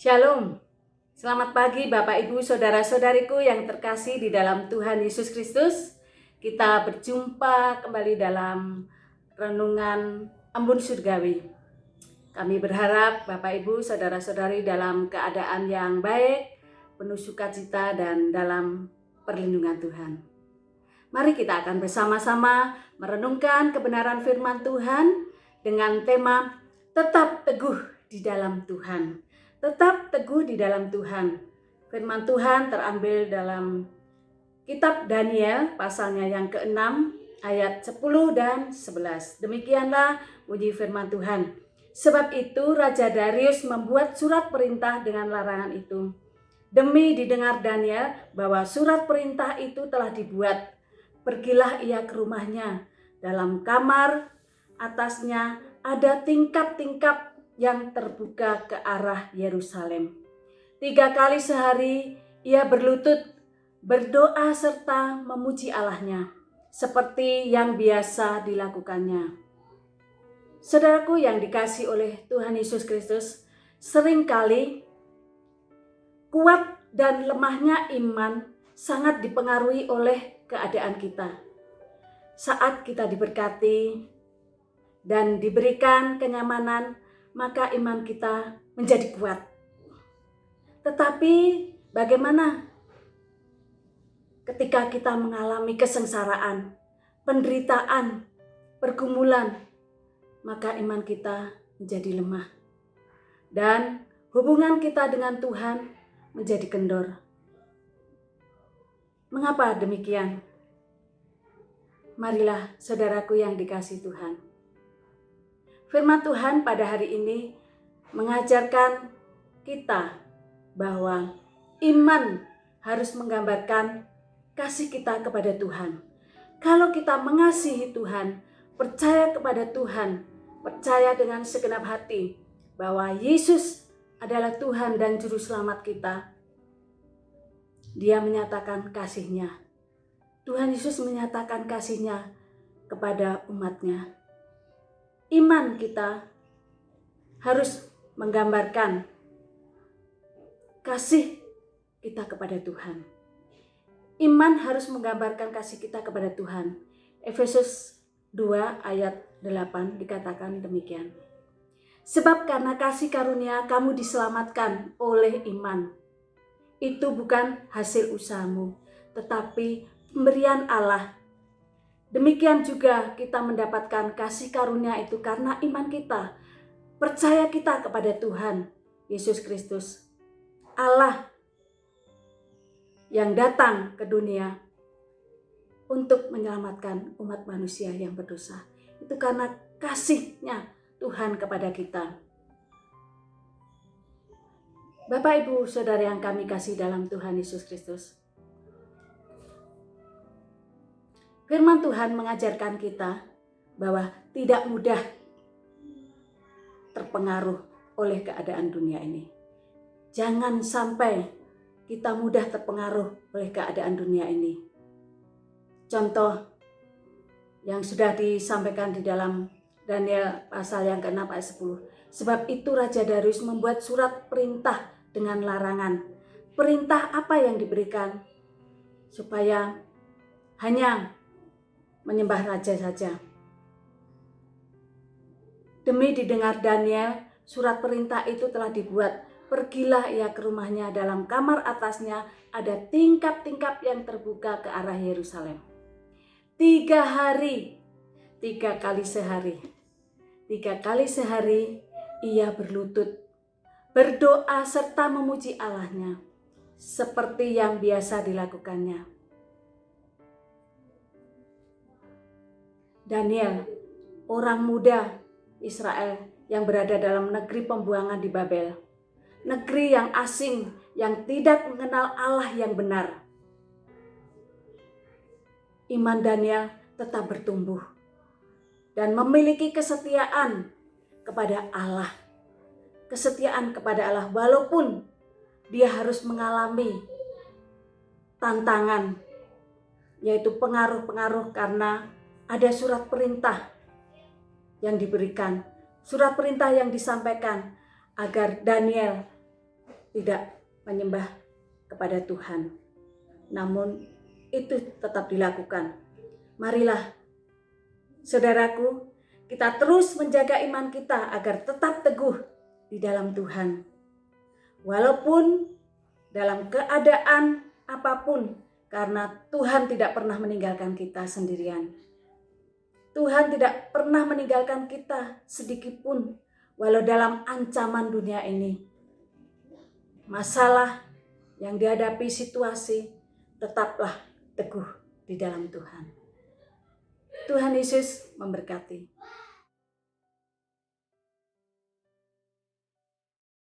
Shalom, selamat pagi Bapak Ibu Saudara-saudariku yang terkasih di dalam Tuhan Yesus Kristus. Kita berjumpa kembali dalam renungan Embun Surgawi. Kami berharap Bapak Ibu Saudara-saudari dalam keadaan yang baik, penuh sukacita dan dalam perlindungan Tuhan. Mari kita akan bersama-sama merenungkan kebenaran firman Tuhan dengan tema tetap teguh di dalam Tuhan. Tetap teguh di dalam Tuhan. Firman Tuhan terambil dalam kitab Daniel pasalnya yang ke-6 ayat 10 dan 11. Demikianlah bunyi firman Tuhan. Sebab itu Raja Darius membuat surat perintah dengan larangan itu. Demi didengar Daniel bahwa surat perintah itu telah dibuat, pergilah ia ke rumahnya. Dalam kamar atasnya ada tingkap-tingkap yang terbuka ke arah Yerusalem. 3 kali sehari ia berlutut, berdoa serta memuji Allahnya, seperti yang biasa dilakukannya. Saudaraku yang dikasihi oleh Tuhan Yesus Kristus, seringkali kuat dan lemahnya iman sangat dipengaruhi oleh keadaan kita. Saat kita diberkati dan diberikan kenyamanan, maka iman kita menjadi kuat. Tetapi bagaimana ketika kita mengalami kesengsaraan, penderitaan, pergumulan, maka iman kita menjadi lemah. Dan hubungan kita dengan Tuhan menjadi kendor. Mengapa demikian? Marilah saudaraku yang dikasihi Tuhan. Firman Tuhan pada hari ini mengajarkan kita bahwa iman harus menggambarkan kasih kita kepada Tuhan. Kalau kita mengasihi Tuhan, percaya kepada Tuhan, percaya dengan segenap hati bahwa Yesus adalah Tuhan dan Juru Selamat kita, Dia menyatakan kasih-Nya. Tuhan Yesus menyatakan kasih-Nya kepada umat-Nya. Iman kita harus menggambarkan kasih kita kepada Tuhan. Iman harus menggambarkan kasih kita kepada Tuhan. Efesus 2 ayat 8 dikatakan demikian. Sebab karena kasih karunia kamu diselamatkan oleh iman. Itu bukan hasil usahamu, tetapi pemberian Allah. Demikian juga kita mendapatkan kasih karunia itu karena iman kita, percaya kita kepada Tuhan Yesus Kristus, Allah yang datang ke dunia untuk menyelamatkan umat manusia yang berdosa. Itu karena kasih-Nya Tuhan kepada kita. Bapak Ibu Saudara yang kami kasih dalam Tuhan Yesus Kristus, firman Tuhan mengajarkan kita bahwa tidak mudah terpengaruh oleh keadaan dunia ini. Jangan sampai kita mudah terpengaruh oleh keadaan dunia ini. Contoh yang sudah disampaikan di dalam Daniel pasal yang ke-6 ayat 10. Sebab itu Raja Darius membuat surat perintah dengan larangan. Perintah apa yang diberikan? Supaya hanya menyembah raja saja. Demi didengar Daniel, surat perintah itu telah dibuat. Pergilah ia ke rumahnya, dalam kamar atasnya ada tingkap-tingkap yang terbuka ke arah Yerusalem. 3 hari, 3 kali sehari. 3 kali sehari ia berlutut, berdoa serta memuji Allahnya, seperti yang biasa dilakukannya. Daniel, orang muda Israel yang berada dalam negeri pembuangan di Babel. Negeri yang asing, yang tidak mengenal Allah yang benar. Iman Daniel tetap bertumbuh dan memiliki kesetiaan kepada Allah. Kesetiaan kepada Allah walaupun dia harus mengalami tantangan, yaitu pengaruh-pengaruh karena ada surat perintah yang diberikan, surat perintah yang disampaikan agar Daniel tidak menyembah kepada Tuhan. Namun itu tetap dilakukan. Marilah saudaraku, kita terus menjaga iman kita agar tetap teguh di dalam Tuhan. Walaupun dalam keadaan apapun, karena Tuhan tidak pernah meninggalkan kita sendirian. Tuhan tidak pernah meninggalkan kita sedikit pun, walau dalam ancaman dunia ini. Masalah yang dihadapi situasi, tetaplah teguh di dalam Tuhan. Tuhan Yesus memberkati.